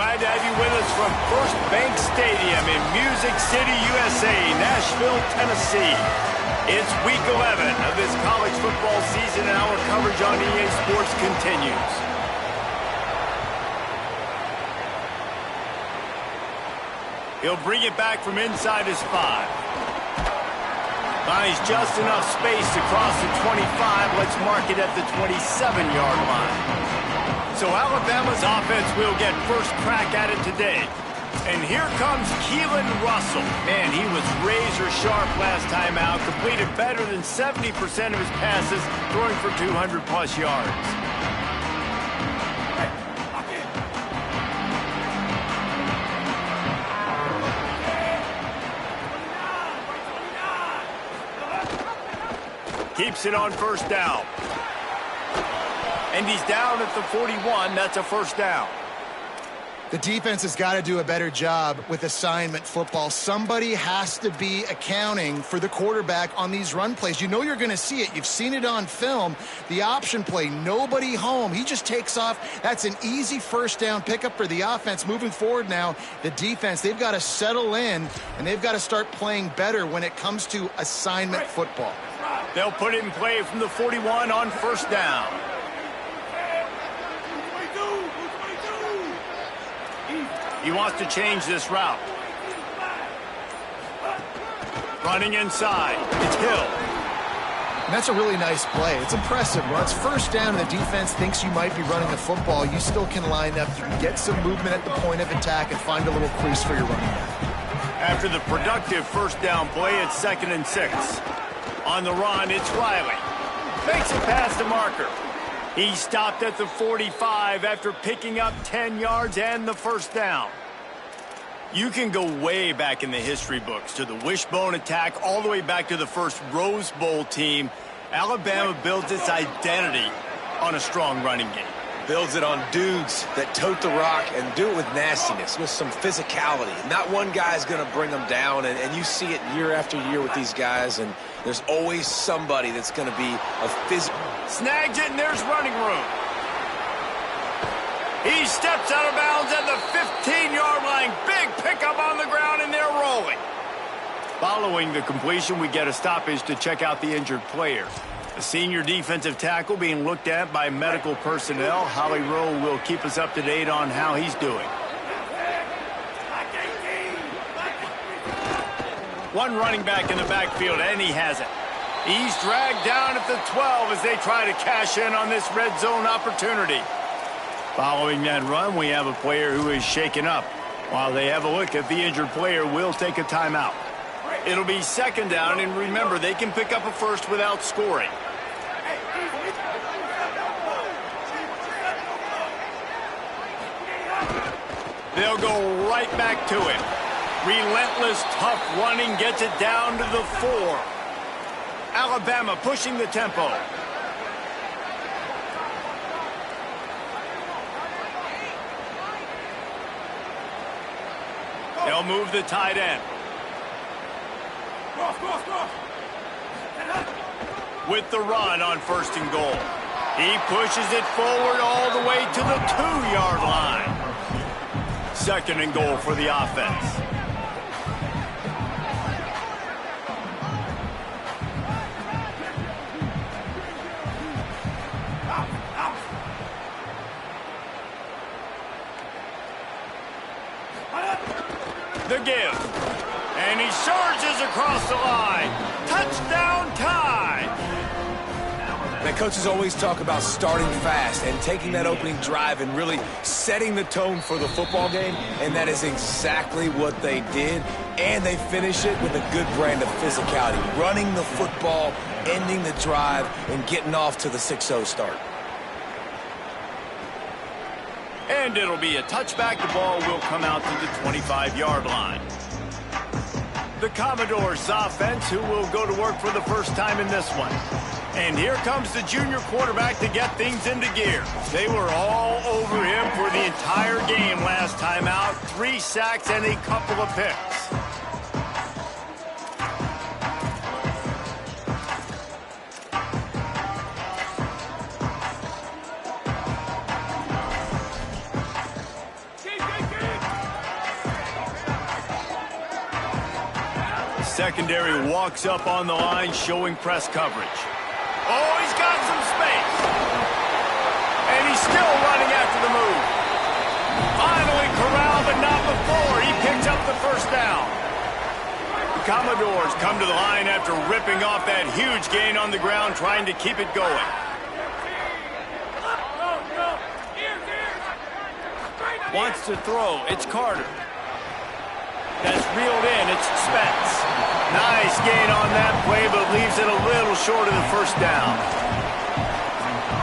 Glad to have you with us from First Bank Stadium in Music City, USA, Nashville, Tennessee. It's Week 11 of this college football season, and our coverage on EA Sports continues. He'll bring it back from inside his 5. Finds just enough space to cross the 25. Let's mark it at the 27-yard line. So Alabama's offense will get first crack at it today. And here comes Keelan Russell. Man, he was razor sharp last time out. Completed better than 70% of his passes, throwing for 200-plus yards. Keeps it on first down. And he's down at the 41. That's a first down. The defense has got to do a better job with assignment football. Somebody has to be accounting for the quarterback on these run plays. You know you're going to see it. You've seen it on film. The option play, nobody home. He just takes off. That's an easy first down pickup for the offense. Moving forward now, the defense, they've got to settle in, and they've got to start playing better when it comes to assignment football. They'll put it in play from the 41 on first down. He wants to change this route. Running inside. It's Hill. And that's a really nice play. It's impressive. When it's first down and the defense thinks you might be running the football, you still can line up. You can get some movement at the point of attack and find a little crease for your running back. After the productive first down play, it's 2nd and 6. On the run, it's Riley. Makes it past the marker. He stopped at the 45 after picking up 10 yards and the first down. You can go way back in the history books to the wishbone attack all the way back to the first Rose Bowl team. Alabama builds its identity on a strong running game. Builds it on dudes that tote the rock and do it with nastiness, with some physicality. Not one guy's going to bring them down, and you see it year after year with these guys, and there's always somebody that's going to be a physical. Snags it, and there's running room. He steps out of bounds at the 15-yard line. Big pickup on the ground, and they're rolling. Following the completion, we get a stoppage to check out the injured player. A senior defensive tackle being looked at by medical personnel. Holly Rowe will keep us up to date on how he's doing. One running back in the backfield, and he has it. He's dragged down at the 12 as they try to cash in on this red zone opportunity. Following that run, we have a player who is shaken up. While they have a look at the injured player, we'll take a timeout. It'll be 2nd down, and remember, they can pick up a first without scoring. They'll go right back to him. Relentless, tough running gets it down to the 4. Alabama pushing the tempo. They'll move the tight end. With the run on 1st and goal. He pushes it forward all the way to the 2-yard line. 2nd and goal for the offense. The give. And he surges across the line. Touchdown tie. Now, coaches always talk about starting fast and taking that opening drive and really setting the tone for the football game, and that is exactly what they did, and they finish it with a good brand of physicality, running the football, ending the drive, and getting off to the 6-0 start. And it'll be a touchback. The ball will come out to the 25-yard line. The Commodores offense, who will go to work for the first time in this one. And here comes the junior quarterback to get things into gear. They were all over him for the entire game last time out. 3 sacks and a couple of picks. Secondary walks up on the line, showing press coverage. Oh, he's got some space. And he's still running after the move. Finally corralled, but not before. He picks up the first down. The Commodores come to the line after ripping off that huge gain on the ground, trying to keep it going. Wants to throw. It's Carter. That's reeled in. It's Spence. Nice gain on that play, but leaves it a little short of the first down.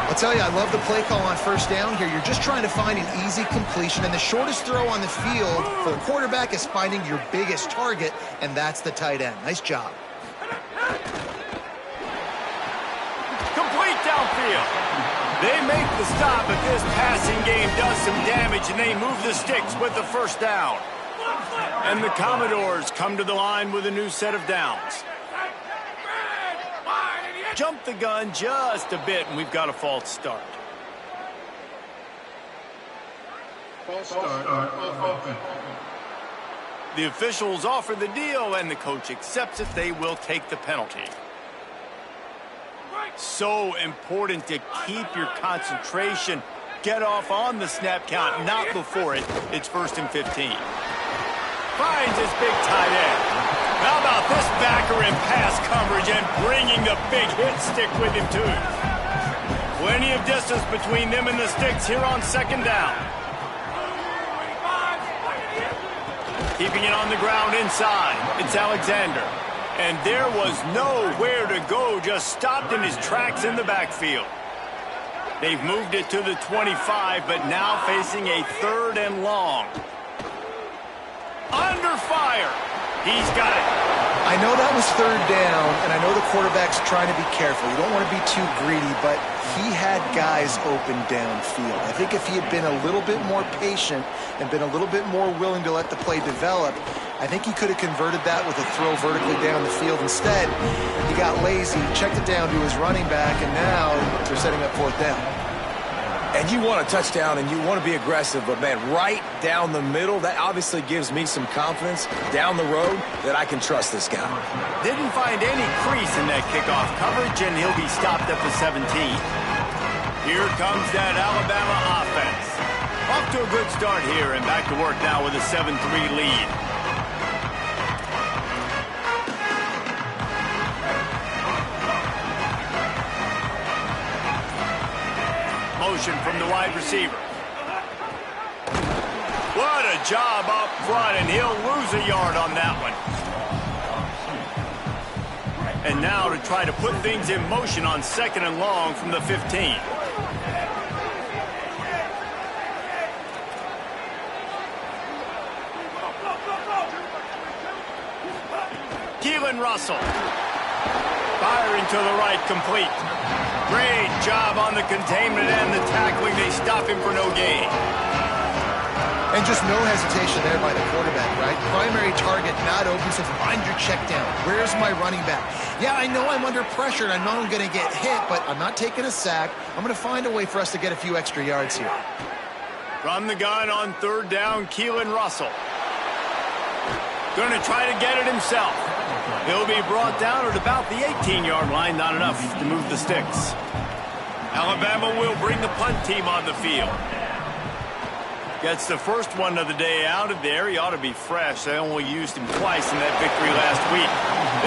I'll tell you, I love the play call on first down here. You're just trying to find an easy completion, and the shortest throw on the field for the quarterback is finding your biggest target, and that's the tight end. Nice job. Complete downfield. They make the stop, but this passing game does some damage, and they move the sticks with the first down. And the Commodores come to the line with a new set of downs. Jump the gun just a bit, and we've got a false start. False start. The officials offer the deal, and the coach accepts it. They will take the penalty. So important to keep your concentration. Get off on the snap count, not before it. It's 1st and 15. Finds his big tight end. How about this backer in pass coverage and bringing the big hit stick with him, too? Plenty of distance between them and the sticks here on second down. Keeping it on the ground inside. It's Alexander. And there was nowhere to go, just stopped in his tracks in the backfield. They've moved it to the 25, but now facing a 3rd and long. Under fire. He's got it. I know that was 3rd down, and I know the quarterback's trying to be careful. You don't want to be too greedy, but he had guys open downfield. I think if he had been a little bit more patient and been a little bit more willing to let the play develop, I think he could have converted that with a throw vertically down the field. Instead, he got lazy, checked it down to his running back, and now they're setting up 4th down. And you want a touchdown and you want to be aggressive, but man, right down the middle, that obviously gives me some confidence down the road that I can trust this guy. Didn't find any crease in that kickoff coverage, and he'll be stopped at the 17. Here comes that Alabama offense. Off to a good start here, and back to work now with a 7-3 lead. Motion from the wide receiver. What a job up front, and he'll lose a yard on that one. And now to try to put things in motion on 2nd and long from the 15. Keelan Russell. Firing to the right, complete. Great job on the containment and the tackling. They stop him for no gain. And just no hesitation there by the quarterback, right? Primary target not open, so find your check down. Where's my running back? Yeah, I know I'm under pressure, and I know I'm going to get hit, but I'm not taking a sack. I'm going to find a way for us to get a few extra yards here. From the gun on 3rd down, Keelan Russell. Going to try to get it himself. He'll be brought down at about the 18-yard line, not enough to move the sticks. Alabama will bring the punt team on the field. Gets the first one of the day out of there. He ought to be fresh. They only used him twice in that victory last week.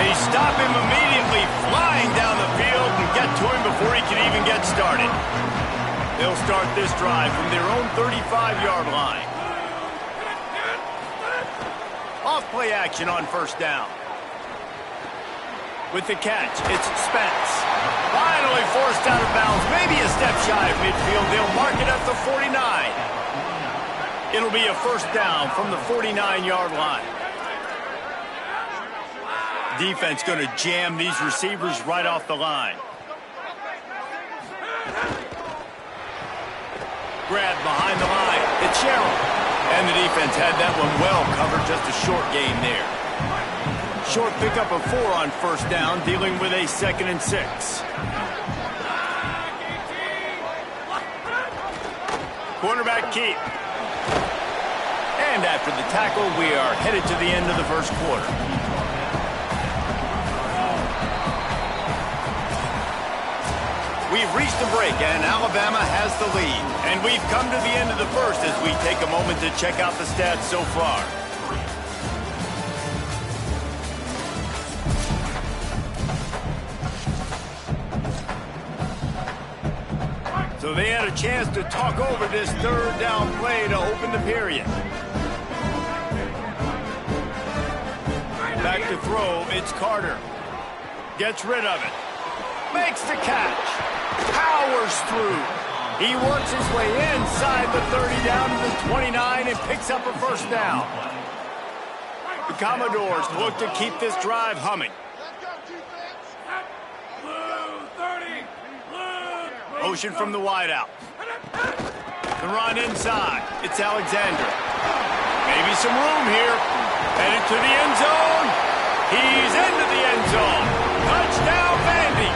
They stop him immediately, flying down the field, and get to him before he can even get started. They'll start this drive from their own 35-yard line. Off play action on 1st down. With the catch, it's Spence. Finally forced out of bounds, maybe a step shy of midfield. They'll mark it at the 49. It'll be a 1st down from the 49-yard line. Defense going to jam these receivers right off the line. Grab behind the line. It's Sherrill. And the defense had that one well covered, just a short gain there. Short pickup of 4 on 1st down, dealing with a 2nd and 6. Cornerback keep. And after the tackle, we are headed to the end of the 1st quarter. break, and Alabama has the lead. And we've come to the end of the first as we take a moment to check out the stats so far. So they had a chance to talk over this third down play to open the period. Back to throw, it's Carter. Gets rid of it. Makes the catch. Powers through. He works his way inside the 30 down to the 29 and picks up a first down. The Commodores look to keep this drive humming. Motion from the wideout. The run inside. It's Alexander. Maybe some room here. Headed to the end zone. He's into the end zone. Touchdown, Vandy.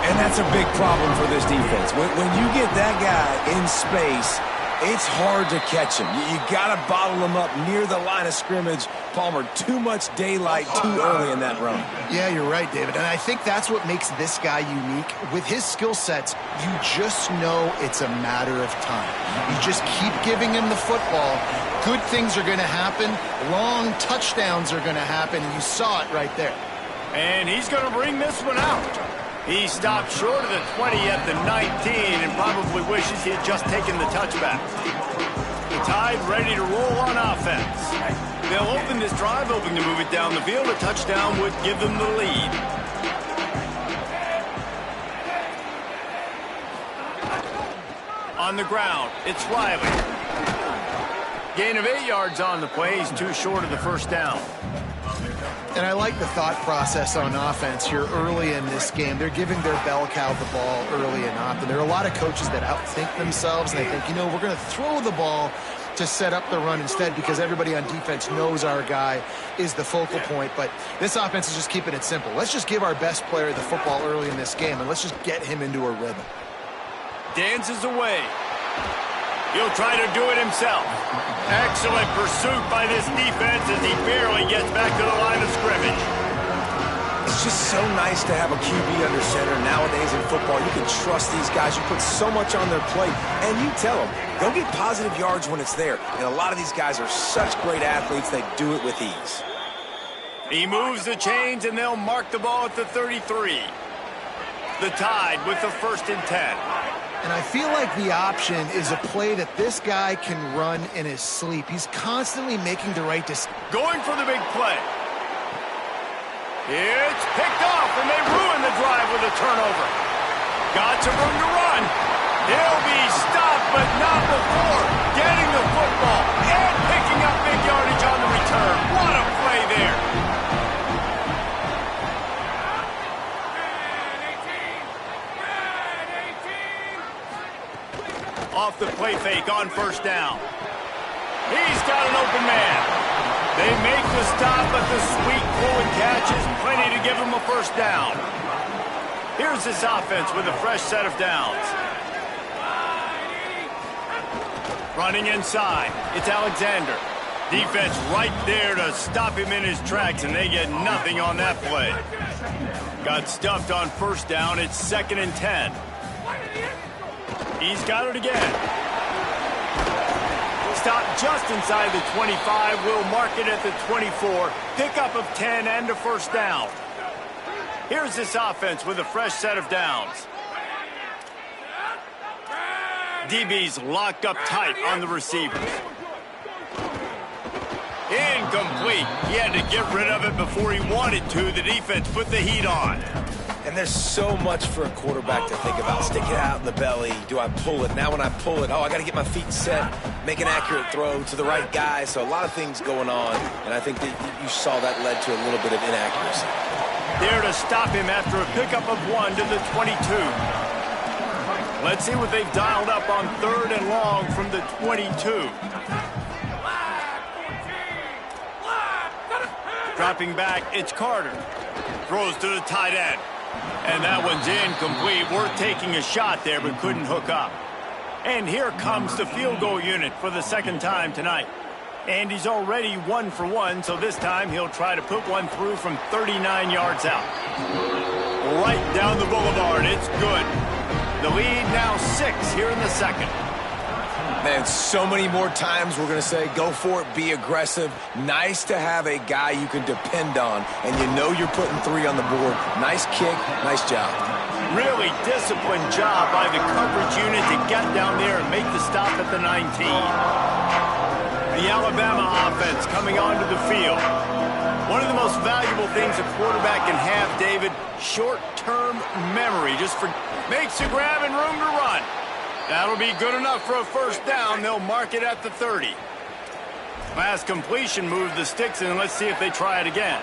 And that's a big problem for this defense. When you get that guy in space, it's hard to catch him. You got to bottle him up near the line of scrimmage. Palmer, too much daylight too early in that run. Yeah, you're right, David. And I think that's what makes this guy unique. With his skill sets, you just know it's a matter of time. You just keep giving him the football. Good things are going to happen. Long touchdowns are going to happen. And you saw it right there. And he's going to bring this one out. He stopped short of the 20 at the 19 and probably wishes he had just taken the touchback. The Tide ready to roll on offense. They'll open this drive, hoping to move it down the field. A touchdown would give them the lead. On the ground, it's Riley. Gain of 8 yards on the play. He's too short of the first down. And I like the thought process on offense here early in this game. They're giving their bell cow the ball early and often. There are a lot of coaches that outthink themselves, and they think, you know, we're going to throw the ball to set up the run instead because everybody on defense knows our guy is the focal point. But this offense is just keeping it simple. Let's just give our best player the football early in this game, and let's just get him into a rhythm. Dances away. He'll try to do it himself. Excellent pursuit by this defense as he barely gets back to the line of scrimmage. It's just so nice to have a QB under center. Nowadays in football, you can trust these guys. You put so much on their plate, and you tell them, go get positive yards when it's there. And a lot of these guys are such great athletes, they do it with ease. He moves the chains, and they'll mark the ball at the 33. The Tide with the 1st and 10. And I feel like the option is a play that this guy can run in his sleep. He's constantly making the right decision. Going for the big play. It's picked off, and they ruin the drive with a turnover. Got some room to run. He'll be stopped, but not before getting the football and picking up big yardage on the return. What a play there. Off the play fake on 1st down. He's got an open man. They make the stop, but the sweet throw and catch is plenty to give him a 1st down. Here's this offense with a fresh set of downs. Running inside, it's Alexander. Defense right there to stop him in his tracks, and they get nothing on that play. Got stuffed on 1st down. It's 2nd and 10. He's got it again. Stop just inside the 25. We'll mark it at the 24. Pickup of 10 and a 1st down. Here's this offense with a fresh set of downs. DB's locked up tight on the receivers. Incomplete. He had to get rid of it before he wanted to. The defense put the heat on. And there's so much for a quarterback to think about. Stick it out in the belly. Do I pull it? Now when I pull it, I got to get my feet set, make an accurate throw to the right guy. So a lot of things going on, and I think that you saw that led to a little bit of inaccuracy. There to stop him after a pickup of 1 to the 22. Let's see what they've dialed up on 3rd and long from the 22. Dropping back, it's Carter. Throws to the tight end. And that one's incomplete. Worth taking a shot there, but couldn't hook up. And here comes the field goal unit for the 2nd time tonight. And he's already 1 for 1, so this time he'll try to put one through from 39 yards out. Right down the boulevard. It's good. The lead now 6 here in the second. Man, so many more times we're going to say, go for it, be aggressive. Nice to have a guy you can depend on, and you know you're putting 3 on the board. Nice kick, nice job. Really disciplined job by the coverage unit to get down there and make the stop at the 19. The Alabama offense coming onto the field. One of the most valuable things a quarterback can have, David, short-term memory. Makes a grab and room to run. That'll be good enough for a first down. They'll mark it at the 30. Last completion moved the sticks, and let's see if they try it again.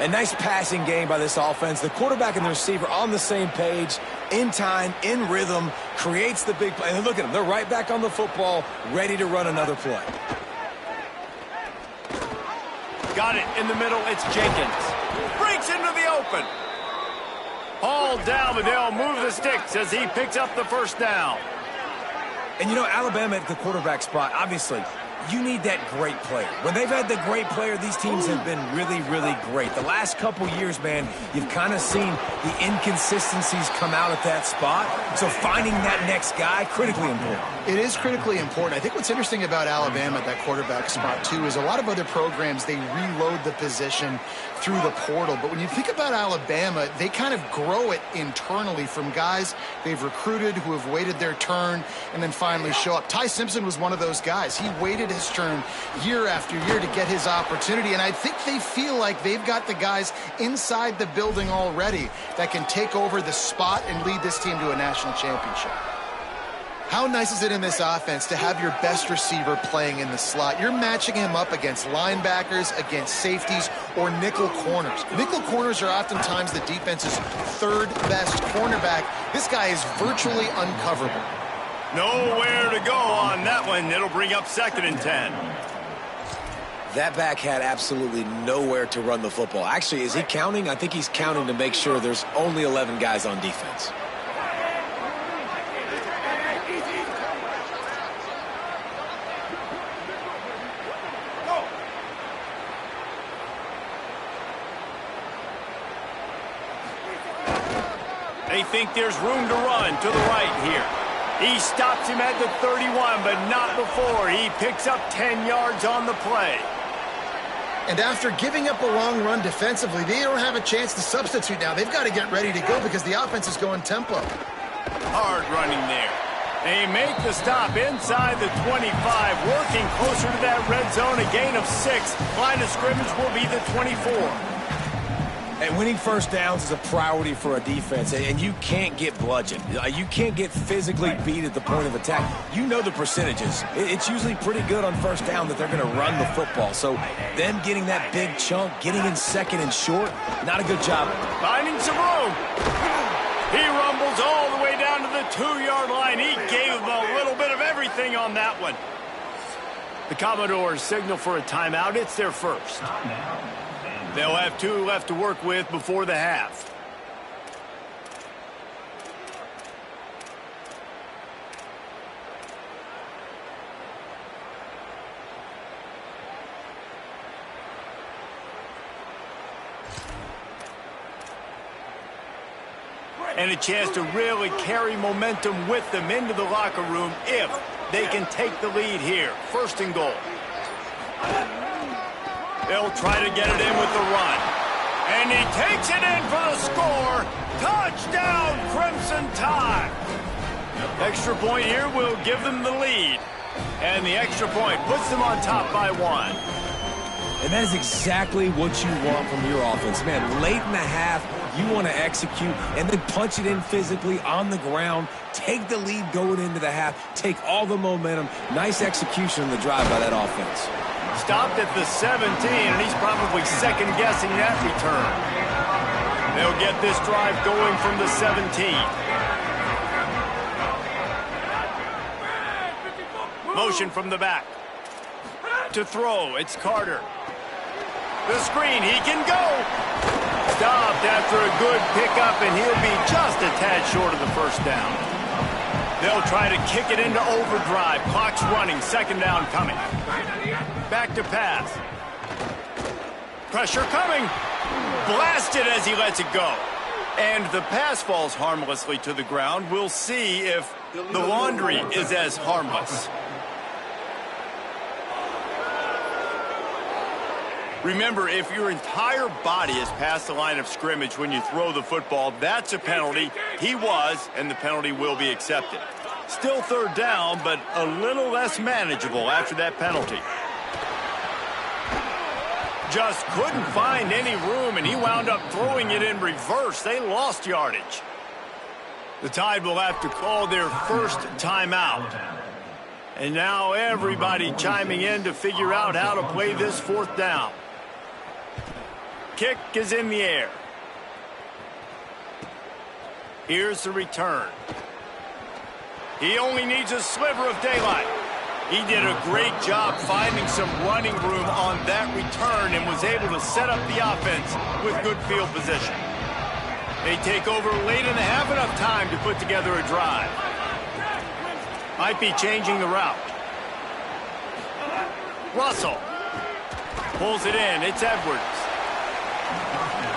A nice passing game by this offense. The quarterback and the receiver on the same page, in time, in rhythm, creates the big play. And look at them. They're right back on the football, ready to run another play. Got it in the middle. It's Jenkins. Breaks into the open. All down, but they'll move the sticks as he picks up the first down. And, you know, Alabama at the quarterback spot, obviously, you need that great player. When they've had the great player, these teams have been really, really great. The last couple years, man, you've kind of seen the inconsistencies come out at that spot. So finding that next guy, critically important. It is critically important. I think what's interesting about Alabama at that quarterback spot, too, is a lot of other programs, they reload the position through the portal. But when you think about Alabama, they kind of grow it internally from guys they've recruited who have waited their turn and then finally show up. Ty Simpson was one of those guys. He waited his turn year after year to get his opportunity, and I think they feel like they've got the guys inside the building already that can take over the spot and lead this team to a national championship. How nice is it in this offense to have your best receiver playing in the slot? You're matching him up against linebackers, against safeties, or nickel corners. Nickel corners are oftentimes the defense's third best cornerback. This guy is virtually uncoverable. Nowhere to go on that one. It'll bring up 2nd and 10. That back had absolutely nowhere to run the football. Actually, is he counting? I think he's counting to make sure there's only 11 guys on defense. They think there's room to run to the right here. He stops him at the 31, but not before. He picks up 10 yards on the play. And after giving up a long run defensively, they don't have a chance to substitute now. They've got to get ready to go because the offense is going tempo. Hard running there. They make the stop inside the 25, working closer to that red zone, a gain of 6. Line of scrimmage will be the 24. And winning first downs is a priority for a defense, and you can't get bludgeoned. You can't get physically beat at the point of attack. You know the percentages. It's usually pretty good on first down that they're going to run the football. So them getting that big chunk, getting in second and short, not a good job. Finding some room. He rumbles all the way down to the 2-yard line. He gave them a little bit of everything on that one. The Commodores signal for a timeout. It's their first. They'll have 2 left to work with before the half. And a chance to really carry momentum with them into the locker room if they can take the lead here. 1st and goal. They'll try to get it in with the run. And he takes it in for the score. Touchdown, Crimson Tide. Extra point here will give them the lead. And the extra point puts them on top by 1. And that is exactly what you want from your offense. Man, late in the half, you want to execute and then punch it in physically on the ground. Take the lead going into the half. Take all the momentum. Nice execution on the drive by that offense. Stopped at the 17, and he's probably second-guessing that return. They'll get this drive going from the 17. Motion from the back. To throw, it's Carter. The screen, he can go. Stopped after a good pickup, and he'll be just a tad short of the first down. They'll try to kick it into overdrive. Clock's running, 2nd down coming. Back to pass. Pressure coming. Blasted as he lets it go. And the pass falls harmlessly to the ground. We'll see if the laundry is as harmless. Remember, if your entire body is past the line of scrimmage when you throw the football, that's a penalty. He was, and the penalty will be accepted. Still third down, but a little less manageable after that penalty. Just couldn't find any room, and he wound up throwing it in reverse. They lost yardage. The Tide will have to call their first timeout. And now everybody chiming in to figure out how to play this fourth down. Kick is in the air. Here's the return. He only needs a sliver of daylight. He did a great job finding some running room on that return and was able to set up the offense with good field position. They take over late in the half, enough time to put together a drive. Might be changing the route. Russell pulls it in. It's Edwards.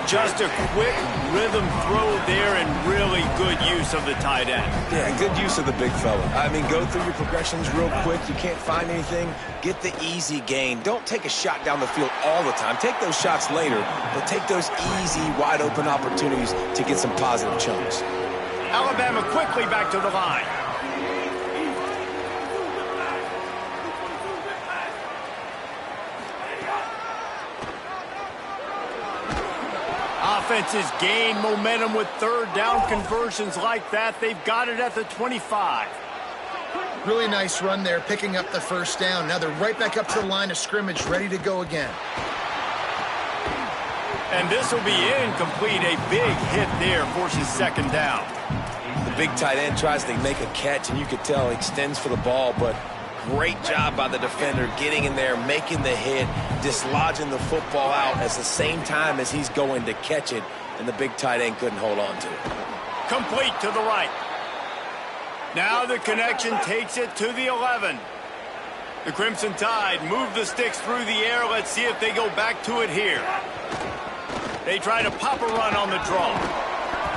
Just a quick rhythm throw there and really good use of the tight end. Yeah, good use of the big fella. I mean, go through your progressions real quick. You can't find anything. Get the easy gain. Don't take a shot down the field all the time. Take those shots later, but take those easy, wide-open opportunities to get some positive chunks. Alabama quickly back to the line. Offenses gain momentum with third down conversions like that. They've got it at the 25. Really nice run there, picking up the first down. Now they're right back up to the line of scrimmage, ready to go again. And this will be incomplete. A big hit there forces second down. The big tight end tries to make a catch, and you could tell he extends for the ball, but great job by the defender getting in there, making the hit, dislodging the football out at the same time as he's going to catch it, and the big tight end couldn't hold on to it. Complete to the right. Now the connection takes it to the 11. The Crimson Tide move the sticks through the air. Let's see if they go back to it here. They try to pop a run on the draw.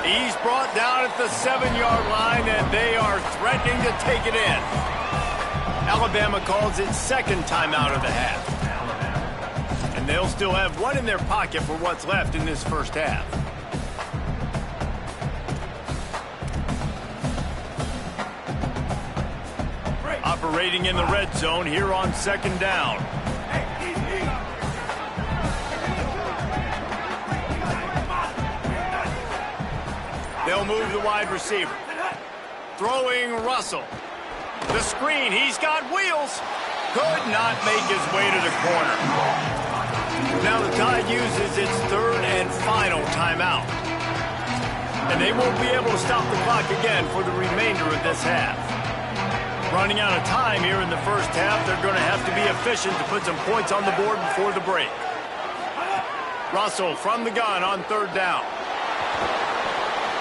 He's brought down at the 7-yard line, and they are threatening to take it in. Alabama calls its second timeout of the half. And they'll still have one in their pocket for what's left in this first half. Operating in the red zone here on second down. They'll move the wide receiver. Throwing Russell. The screen, he's got wheels. Could not make his way to the corner. Now the Tide uses its third and final timeout. And they won't be able to stop the clock again for the remainder of this half. Running out of time here in the first half, they're going to have to be efficient to put some points on the board before the break. Russell from the gun on third down.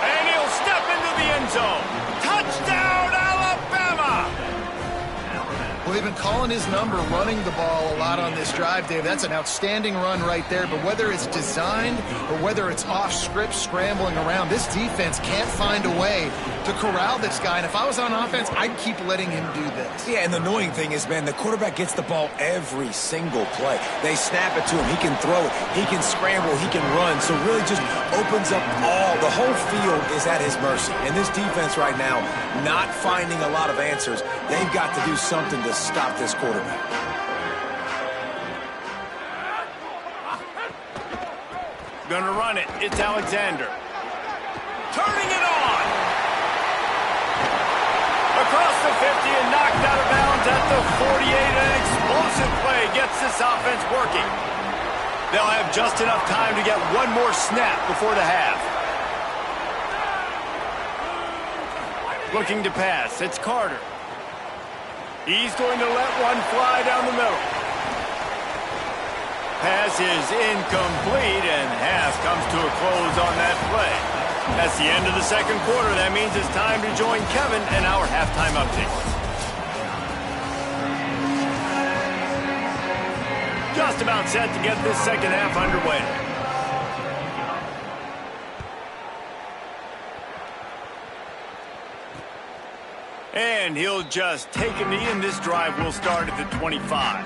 And he'll step into the end zone. Touchdown, Alabama! Well, they've been calling his number, running the ball a lot on this drive, Dave. That's an outstanding run right there. But whether it's designed or whether it's off script, scrambling around, this defense can't find a way to corral this guy. And if I was on offense, I'd keep letting him do this. Yeah, and the annoying thing is, man, the quarterback gets the ball every single play. They snap it to him. He can throw it. He can scramble. He can run. So really just opens up the whole field is at his mercy. And this defense right now, not finding a lot of answers. They've got to do something to stop this quarterback. Gonna run it. It's Alexander. Turning it on. Across the 50 and knocked out of bounds at the 48. An explosive play gets this offense working. They'll have just enough time to get one more snap before the half. Looking to pass. It's Carter. He's going to let one fly down the middle. Pass is incomplete, and half comes to a close on that play. That's the end of the second quarter. That means it's time to join Kevin and our halftime update. Just about set to get this second half underway. And he'll just take a knee, and this drive will start at the 25.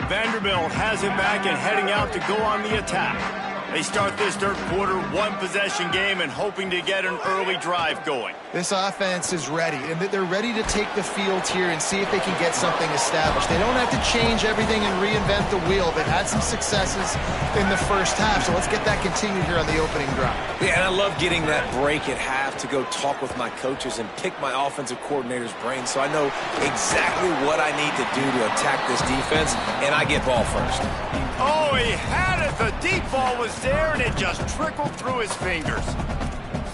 Vanderbilt has it back and heading out to go on the attack. They start this third quarter one-possession game and hoping to get an early drive going. This offense is ready, and they're ready to take the field here and see if they can get something established. They don't have to change everything and reinvent the wheel. They've had some successes in the first half, so let's get that continued here on the opening drive. Yeah, and I love getting that break at half to go talk with my coaches and pick my offensive coordinator's brain so I know exactly what I need to do to attack this defense, and I get ball first. Oh, he had it. The deep ball was there, and it just trickled through his fingers.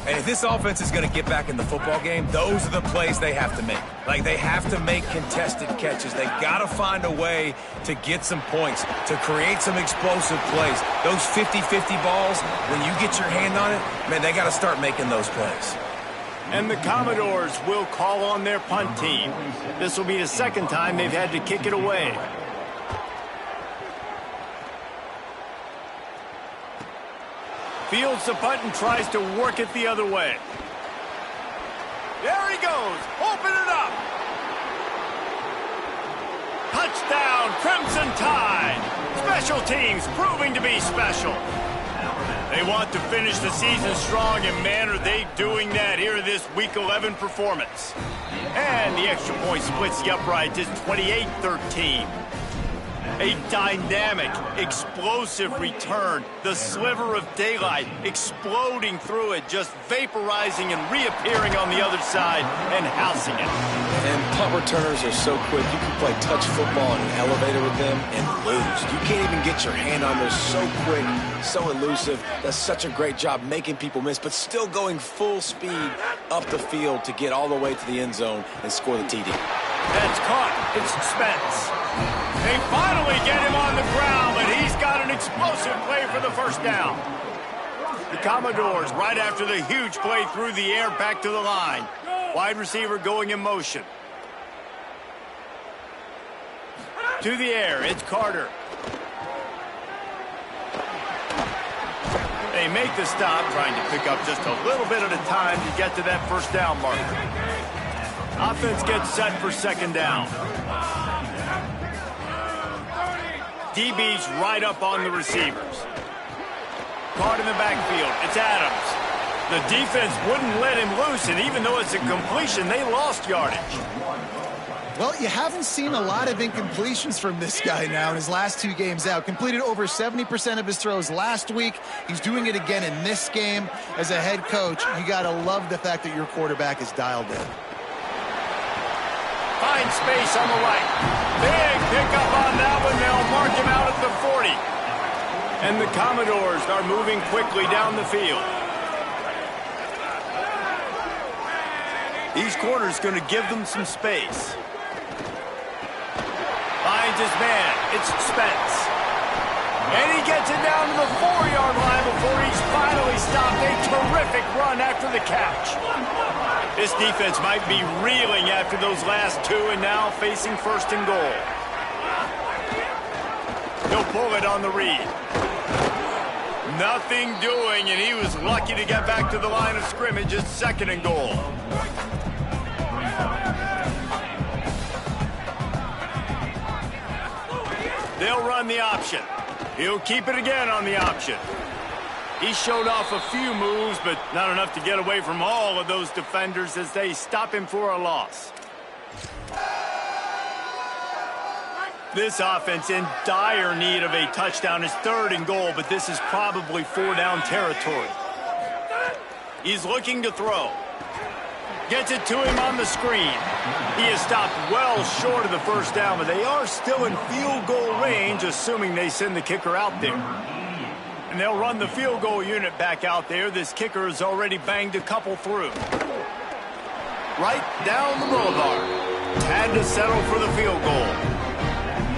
And if this offense is going to get back in the football game, those are the plays they have to make. Like, they have to make contested catches. They got to find a way to get some points, to create some explosive plays. Those 50-50 balls, when you get your hand on it, man, they got to start making those plays. And the Commodores will call on their punt team. This will be the second time they've had to kick it away. Fields the punt and tries to work it the other way. There he goes. Open it up. Touchdown, Crimson Tide. Special teams proving to be special. They want to finish the season strong, and man, are they doing that here in this Week 11 performance. And the extra point splits the uprights. It's 28-13. A dynamic, explosive return. The sliver of daylight exploding through it, just vaporizing and reappearing on the other side and housing it. And punt returners are so quick. You can play touch football in an elevator with them and lose. You can't even get your hand on them. They're so quick, so elusive. Does such a great job making people miss, but still going full speed up the field to get all the way to the end zone and score the TD. That's caught. It's Spence. They finally get him on the ground, but he's got an explosive play for the first down. The Commodores, right after the huge play through the air, back to the line. Wide receiver going in motion. To the air, it's Carter. They make the stop, trying to pick up just a little bit at a time to get to that first down marker. Offense gets set for second down. DB's right up on the receivers. Caught in the backfield. It's Adams. The defense wouldn't let him loose, and even though it's a completion, they lost yardage. Well, you haven't seen a lot of incompletions from this guy now in his last two games out. Completed over 70% of his throws last week. He's doing it again in this game. As a head coach, you got to love the fact that your quarterback is dialed in. Find space on the right. Big pickup on that one. They'll mark him out at the 40. And the Commodores are moving quickly down the field. These corners going to give them some space. Finds his man. It's Spence. And he gets it down to the 4-yard line before he's finally stopped. A terrific run after the catch. This defense might be reeling after those last two and now facing first and goal. He'll pull it on the read. Nothing doing, and he was lucky to get back to the line of scrimmage. It's second and goal. They'll run the option. He'll keep it again on the option. He showed off a few moves, but not enough to get away from all of those defenders as they stop him for a loss. This offense in dire need of a touchdown. It's third and goal, but this is probably 4-down territory. He's looking to throw. Gets it to him on the screen. He is stopped well short of the first down, but they are still in field goal range, assuming they send the kicker out there. And they'll run the field goal unit back out there. This kicker has already banged a couple through. Right down the boulevard. Had to settle for the field goal.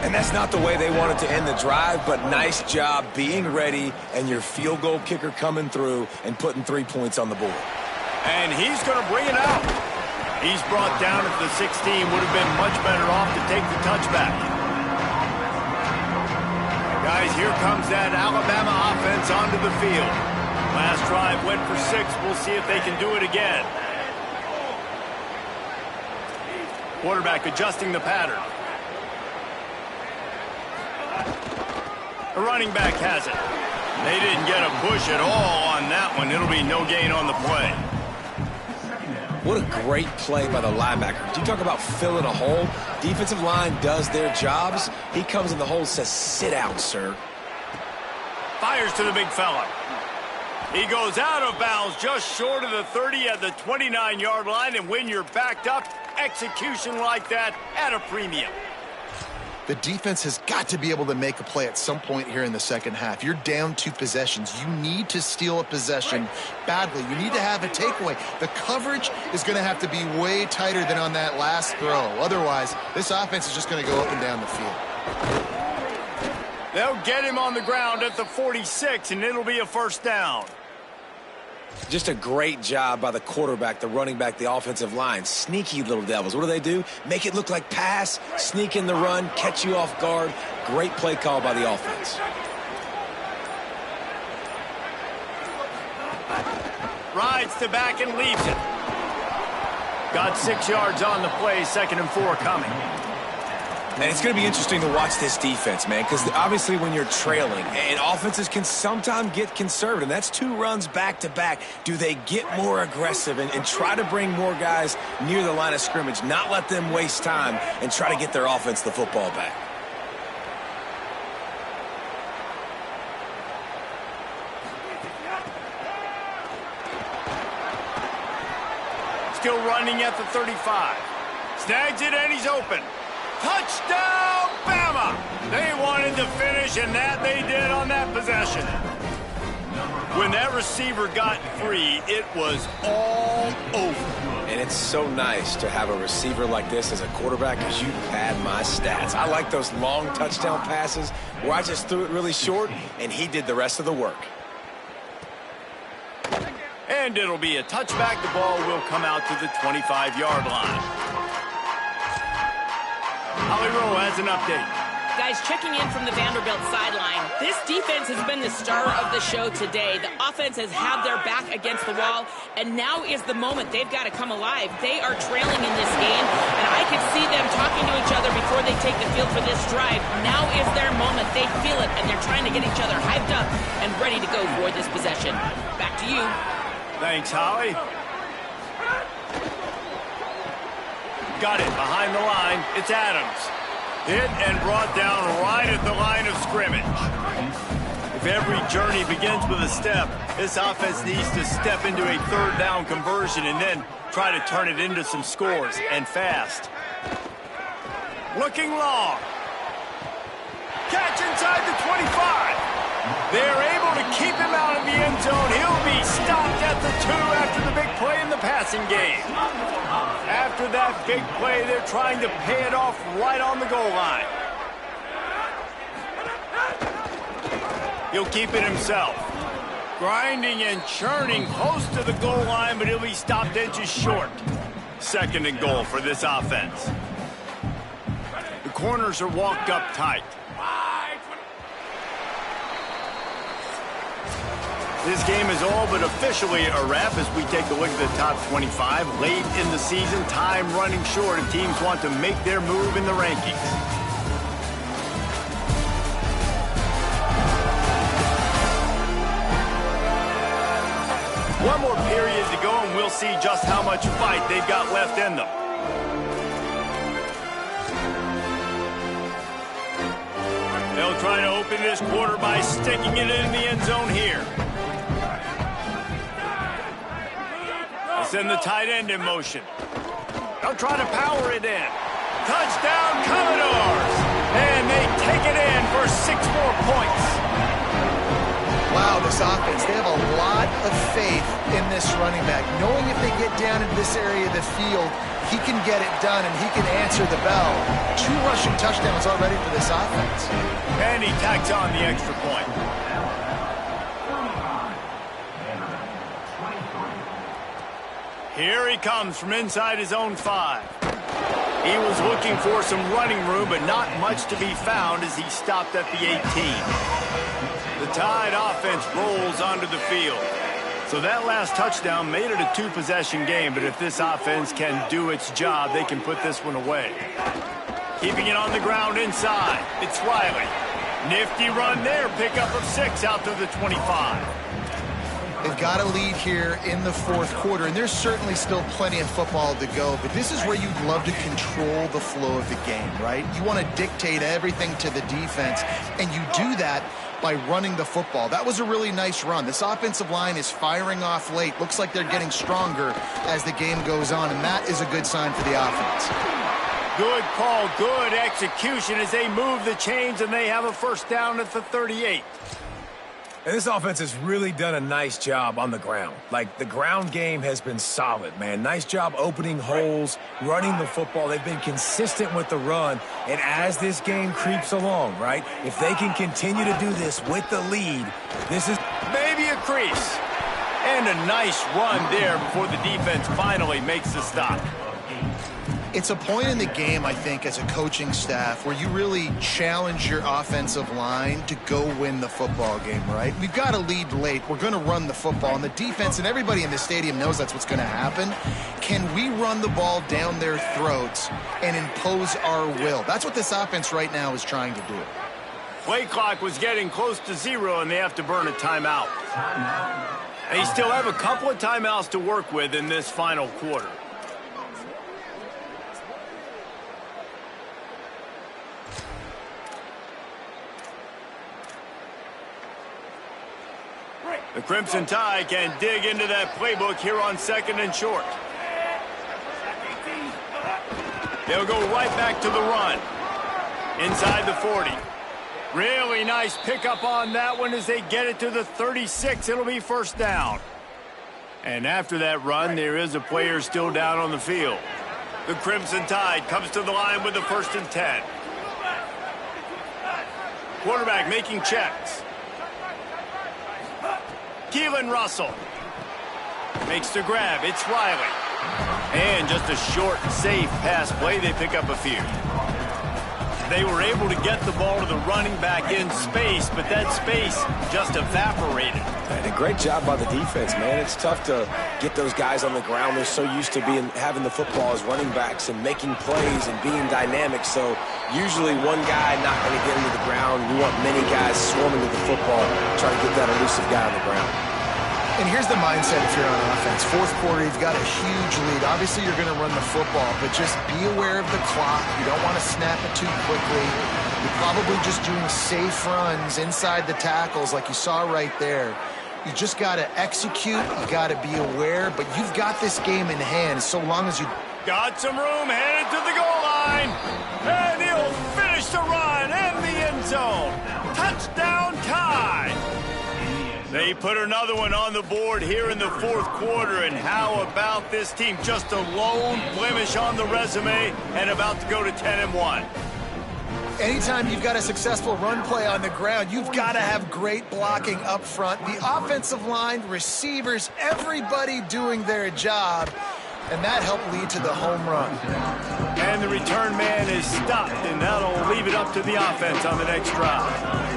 And that's not the way they wanted to end the drive, but nice job being ready and your field goal kicker coming through and putting 3 points on the board. And he's going to bring it out. He's brought down at the 16. Would have been much better off to take the touchback. Guys, here comes that Alabama offense onto the field. Last drive went for 6. We'll see if they can do it again. Quarterback adjusting the pattern. The running back has it. They didn't get a push at all on that one. It'll be no gain on the play. What a great play by the linebacker. You talk about filling a hole. Defensive line does their jobs. He comes in the hole and says, sit down, sir. Fires to the big fella. He goes out of bounds just short of the 30 at the 29-yard line, and when you're backed up, execution like that at a premium. The defense has got to be able to make a play at some point here in the second half. You're down 2 possessions. You need to steal a possession badly. You need to have a takeaway. The coverage is going to have to be way tighter than on that last throw. Otherwise, this offense is just going to go up and down the field. They'll get him on the ground at the 46, and it'll be a first down. Just a great job by the quarterback, the running back, the offensive line. Sneaky little devils. What do? Make it look like pass, sneak in the run, catch you off guard. Great play call by the offense. Rides to back and leaves it. Got 6 yards on the play, 2nd and 4 coming. And it's going to be interesting to watch this defense, man, because obviously when you're trailing, and offenses can sometimes get conservative, and that's 2 runs back-to-back. Do they get more aggressive and try to bring more guys near the line of scrimmage, not let them waste time, and try to get their offense the football back? Still running at the 35. Snags it, and he's open. Touchdown, Bama! They wanted to finish, and that they did on that possession. When that receiver got free, it was all over. And it's so nice to have a receiver like this as a quarterback because you pad my stats. I like those long touchdown passes where I just threw it really short, and he did the rest of the work. And it'll be a touchback. The ball will come out to the 25-yard line. Holly Rowe has an update. Guys, checking in from the Vanderbilt sideline. This defense has been the star of the show today. The offense has had their back against the wall, and now is the moment they've got to come alive. They are trailing in this game, and I could see them talking to each other before they take the field for this drive. Now is their moment. They feel it, and they're trying to get each other hyped up and ready to go for this possession. Back to you. Thanks, Holly. Got it behind the line. It's Adams. Hit and brought down right at the line of scrimmage. If every journey begins with a step, this offense needs to step into a 3rd down conversion and then try to turn it into some scores, and fast. Looking long. Catch inside the 25. They're able to keep him out of the end zone. He'll be stopped at the 2 after the big play in the passing game. After that big play, they're trying to pay it off right on the goal line. He'll keep it himself. Grinding and churning close to the goal line, but he'll be stopped edges short. 2nd and goal for this offense. The corners are walked up tight. This game is all but officially a wrap as we take a look at the top 25. Late in the season, time running short, and teams want to make their move in the rankings. One more period to go, and we'll see just how much fight they've got left in them. They'll try to open this quarter by sticking it in the end zone here. Send the tight end in motion. They'll try to power it in. Touchdown, Commodores! And they take it in for 6 more points. Wow, this offense, they have a lot of faith in this running back. Knowing if they get down into this area of the field, he can get it done and he can answer the bell. 2 rushing touchdowns already for this offense. And he tacks on the extra point. Here he comes from inside his own 5. He was looking for some running room, but not much to be found as he stopped at the 18. The Tide offense rolls onto the field. So that last touchdown made it a two-possession game, but if this offense can do its job, they can put this one away. Keeping it on the ground inside. It's Riley. Nifty run there. Pickup of 6 out to the 25. They've got a lead here in the fourth quarter, and there's certainly still plenty of football to go, but this is where you'd love to control the flow of the game, right? You want to dictate everything to the defense, and you do that by running the football. That was a really nice run. This offensive line is firing off late. Looks like they're getting stronger as the game goes on, and that is a good sign for the offense. Good call, good execution as they move the chains, and they have a first down at the 38. And this offense has really done a nice job on the ground. Like, the ground game has been solid, man. Nice job opening holes, running the football. They've been consistent with the run. And as this game creeps along, right, if they can continue to do this with the lead, this is maybe a crease. And a nice run there before the defense finally makes the stop. It's a point in the game, I think, as a coaching staff where you really challenge your offensive line to go win the football game, right? We've got a lead late. We're going to run the football, and the defense and everybody in the stadium knows that's what's going to happen. Can we run the ball down their throats and impose our will? That's what this offense right now is trying to do. Play clock was getting close to 0, and they have to burn a timeout. They still have a couple of timeouts to work with in this final quarter. The Crimson Tide can dig into that playbook here on 2nd and short. They'll go right back to the run. Inside the 40. Really nice pickup on that one as they get it to the 36. It'll be first down. And after that run, there is a player still down on the field. The Crimson Tide comes to the line with the 1st and 10. Quarterback making checks. Keelan Russell makes the grab. It's Riley. And just a short, safe pass play. They pick up a few. They were able to get the ball to the running back in space, but that space just evaporated. And a great job by the defense, man. It's tough to get those guys on the ground. They're so used to having the football as running backs and making plays and being dynamic. So usually one guy not going to get into the ground. You want many guys swarming to the football, trying to get that elusive guy on the ground. And here's the mindset if you're on offense. Fourth quarter, you've got a huge lead. Obviously, you're going to run the football, but just be aware of the clock. You don't want to snap it too quickly. You're probably just doing safe runs inside the tackles like you saw right there. You just got to execute. You got to be aware, but you've got this game in hand so long as you... Got some room, headed to the goal line. And he'll finish the run in the end zone. Touchdown Tide. They put another one on the board here in the fourth quarter, and how about this team? Just a lone blemish on the resume and about to go to 10-1. Anytime you've got a successful run play on the ground, you've got to have great blocking up front. The offensive line, receivers, everybody doing their job, and that helped lead to the home run. And the return man is stopped, and that'll leave it up to the offense on the next drive.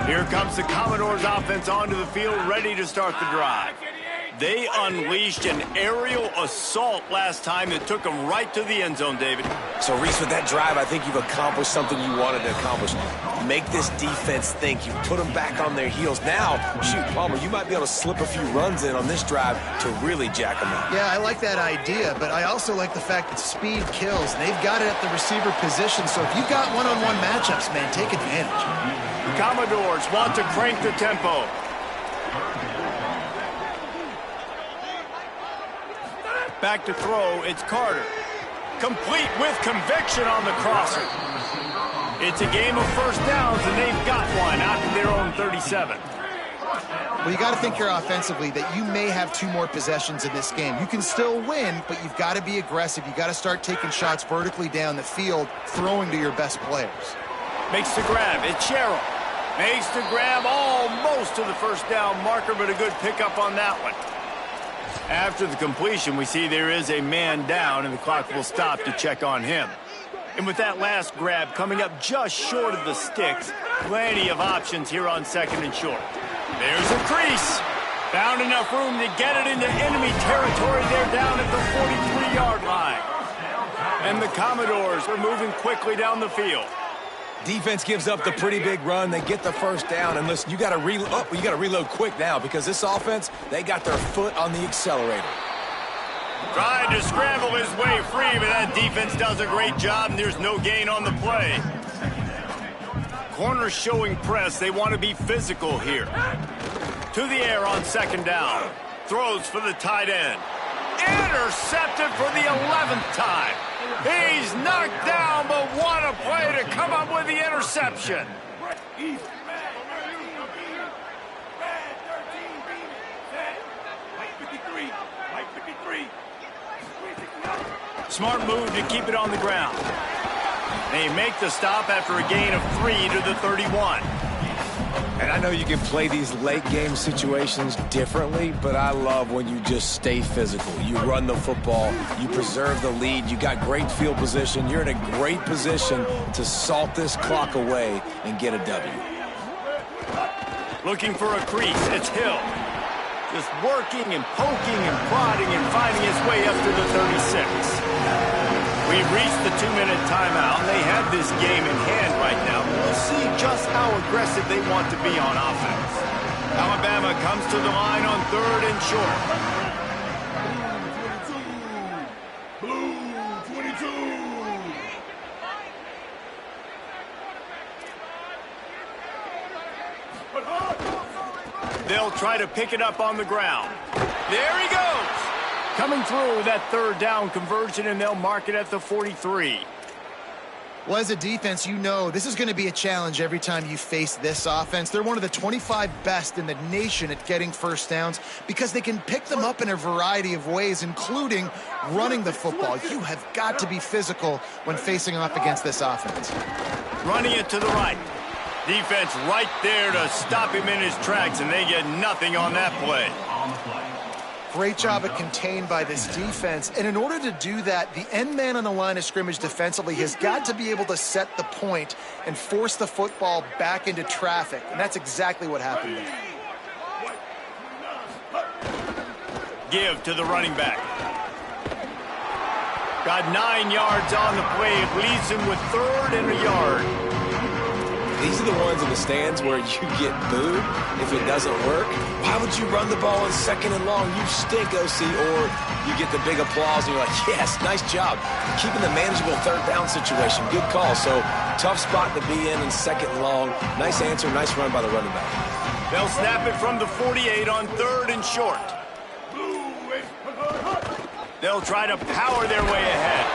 Here comes the Commodores offense onto the field, ready to start the drive. They unleashed an aerial assault last time that took them right to the end zone, David. So, Reese, with that drive, I think you've accomplished something you wanted to accomplish. Make this defense think. You put them back on their heels. Now, shoot, Palmer, you might be able to slip a few runs in on this drive to really jack them up. Yeah, I like that idea, but I also like the fact that speed kills. They've got it at the receiver position, so if you've got one-on-one matchups, man, take advantage. The Commodores want to crank the tempo. Back to throw, it's Carter. Complete with conviction on the crosser. It's a game of first downs, and they've got one out to their own 37. Well, you got to think here offensively that you may have 2 more possessions in this game. You can still win, but you've got to be aggressive. You've got to start taking shots vertically down the field, throwing to your best players. Makes the grab, it's Sherrill. Makes the grab almost to the first down marker, but a good pickup on that one. After the completion, we see there is a man down, and the clock will stop to check on him. And with that last grab coming up just short of the sticks, plenty of options here on 2nd and short. There's a crease. Found enough room to get it into enemy territory. They're down at the 43-yard line. And the Commodores are moving quickly down the field. Defense gives up the pretty big run. They get the first down. And listen, you got to reload quick now because this offense, they got their foot on the accelerator. Trying to scramble his way free, but that defense does a great job, and there's no gain on the play. Corners showing press. They want to be physical here. To the air on second down. Throws for the tight end. Intercepted for the 11th time. He's knocked down, but what a play to come up with the interception. Smart move to keep it on the ground. They make the stop after a gain of 3 to the 31. And I know you can play these late game situations differently, but I love when you just stay physical. You run the football, you preserve the lead, you got great field position, you're in a great position to salt this clock away and get a W. Looking for a crease, it's Hill. Just working and poking and prodding and finding his way up to the 36. We've reached the 2-minute timeout, and they have this game in hand right now. We'll see just how aggressive they want to be on offense. Alabama comes to the line on 3rd and short. Blue 22. They'll try to pick it up on the ground. There he goes. Coming through that 3rd down conversion, and they'll mark it at the 43. Well, as a defense, you know this is going to be a challenge every time you face this offense. They're one of the 25 best in the nation at getting first downs because they can pick them up in a variety of ways, including running the football. You have got to be physical when facing off against this offense. Running it to the right. Defense right there to stop him in his tracks, and they get nothing on that play. Great job at contained by this defense. And in order to do that, the end man on the line of scrimmage defensively has got to be able to set the point and force the football back into traffic. And that's exactly what happened there. Give to the running back. Got 9 yards on the play. It leaves him with 3rd and a yard. These are the ones in the stands where you get booed if it doesn't work. Why would you run the ball in 2nd and long? You stink, OC. Or you get the big applause and you're like, yes, nice job. Keeping the manageable 3rd down situation. Good call. So tough spot to be in 2nd and long. Nice answer, nice run by the running back. They'll snap it from the 48 on 3rd and short. They'll try to power their way ahead.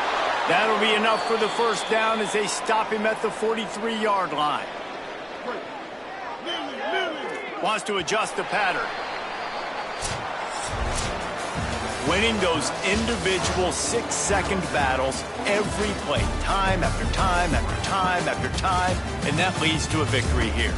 That'll be enough for the first down as they stop him at the 43-yard line. Wants to adjust the pattern. Winning those individual 6-second battles every play, time after time after time after time, and that leads to a victory here.